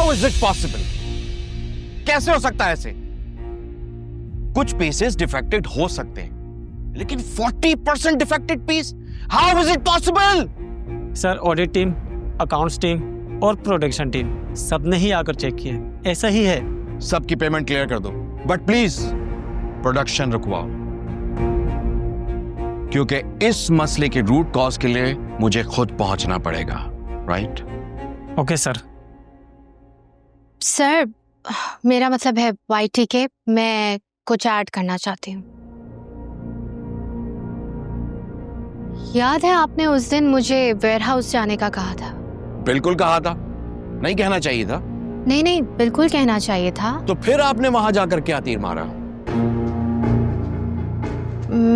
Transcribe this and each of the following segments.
How is it possible? कैसे हो सकता है ऐसे? कुछ पीसेस डिफेक्टेड हो सकते हैं, लेकिन 40% defected piece, how is it possible? Sir audit team, accounts team और प्रोडक्शन टीम सबने ही आकर चेक किया, ऐसा ही है। सबकी पेमेंट क्लियर कर दो, बट प्लीज प्रोडक्शन रुकवाओ, क्योंकि इस मसले के रूट कॉज के लिए मुझे खुद पहुंचना पड़ेगा, राइट? Okay sir. सर मेरा मतलब है YTK, मैं कुछ ऐड करना चाहती हूँ। याद है आपने उस दिन मुझे वेयरहाउस जाने का कहा था? बिल्कुल कहा था, नहीं कहना चाहिए था? नहीं, बिल्कुल कहना चाहिए था। तो फिर आपने वहां जाकर क्या तीर मारा?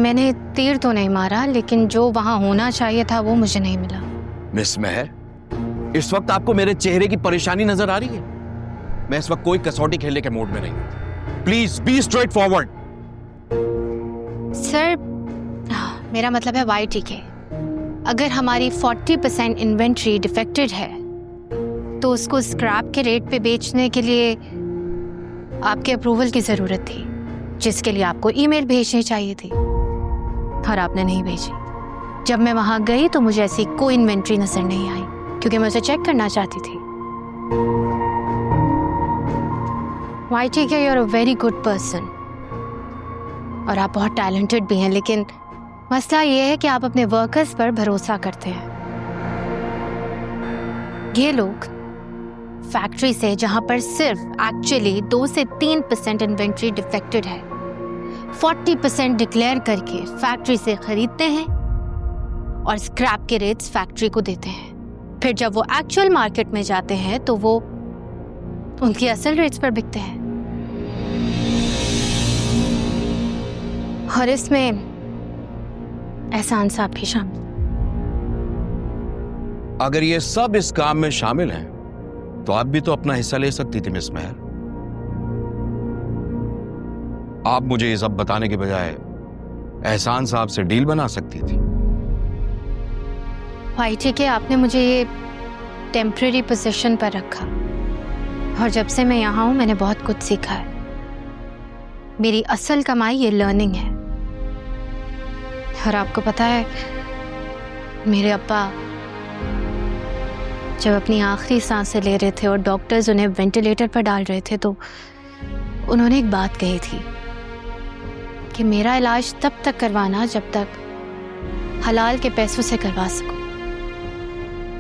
मैंने तीर तो नहीं मारा, लेकिन जो वहां होना चाहिए था वो मुझे नहीं मिला। मिस मेहर, इस वक्त आपको मेरे चेहरे की परेशानी नजर आ रही है? मैं इस वक्त कोई कसौटी खेलने के मूड में नहीं हूं। Please be straight forward. Sir मेरा मतलब है YTK, अगर हमारी 40% इन्वेंट्री डिफेक्टेड है तो उसको स्क्रैप के रेट पे बेचने के लिए आपके अप्रूवल की जरूरत थी, जिसके लिए आपको ईमेल भेजनी चाहिए थी, और आपने नहीं भेजी। जब मैं वहां गई तो मुझे ऐसी कोई इन्वेंट्री नजर नहीं आई, क्योंकि मैं उसे चेक करना चाहती थी। YTK, you are a very good person और आप बहुत टैलेंटेड भी हैं, लेकिन मसला ये है कि आप अपने वर्कर्स पर भरोसा करते हैं। ये लोग फैक्ट्री से, जहां पर सिर्फ एक्चुअली 2 से 3% इन्वेंट्री डिफेक्टेड है, 40% डिक्लेयर करके फैक्ट्री से खरीदते हैं और स्क्रैप के रेट्स फैक्ट्री को देते हैं। फिर जब वो एक्चुअल मार्केट में जाते हैं तो वो उनकी असल रेट्स पर बिकते हैं। और इसमें एहसान साहब भी शामिल। अगर ये सब इस काम में शामिल हैं, तो आप भी तो अपना हिस्सा ले सकती थी मिस मेहर। आप मुझे ये सब बताने के बजाय एहसान साहब से डील बना सकती थी। YTK, आपने मुझे ये टेम्परेरी पोजीशन पर रखा, और जब से मैं यहाँ हूँ मैंने बहुत कुछ सीखा है। मेरी असल कमाई ये लर्निंग है। और आपको पता है, मेरे अब्बा जब अपनी आखिरी सांसें ले रहे थे और डॉक्टर्स उन्हें वेंटिलेटर पर डाल रहे थे, तो उन्होंने एक बात कही थी कि मेरा इलाज तब तक करवाना जब तक हलाल के पैसों से करवा सकूं,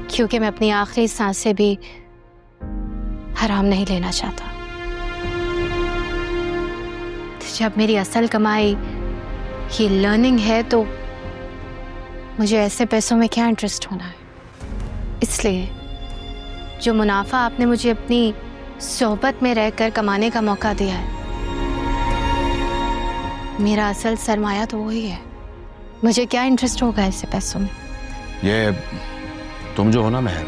क्योंकि मैं अपनी आखिरी सांसें भी हराम नहीं लेना चाहता। जब मेरी असल कमाई ये लर्निंग है, तो मुझे ऐसे पैसों में क्या इंटरेस्ट होना है। इसलिए जो मुनाफा आपने मुझे अपनी सोहबत में रहकर कमाने का मौका दिया है, मेरा असल सरमाया तो वही है। मुझे क्या इंटरेस्ट होगा ऐसे पैसों में? ये तुम जो हो ना मेहर,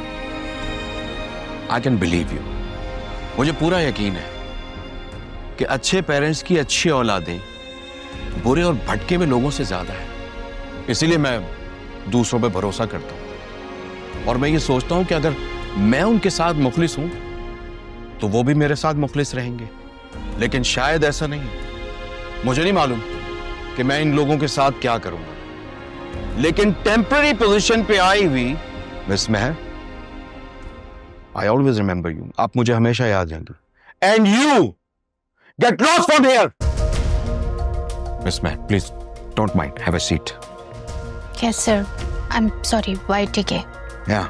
आई कैन बिलीव यू। मुझे पूरा यकीन है कि अच्छे पेरेंट्स की अच्छी औलादें बुरे और भटके हुए लोगों से ज्यादा है। इसीलिए मैं दूसरों पे भरोसा करता हूं, और मैं ये सोचता हूं कि अगर मैं उनके साथ मुखलिस हूं तो वो भी मेरे साथ मुखलिस रहेंगे। लेकिन शायद ऐसा नहीं है। मुझे नहीं मालूम कि मैं इन लोगों के साथ क्या करूंगा, लेकिन टेम्पररी पोजीशन पे आई हुई miss Mehar, I always remember you. आप मुझे हमेशा याद रहेंगे। And you get lost from here. Miss Mehar, please don't mind, have a seat. Yes sir, I am sorry YTK। Yeah.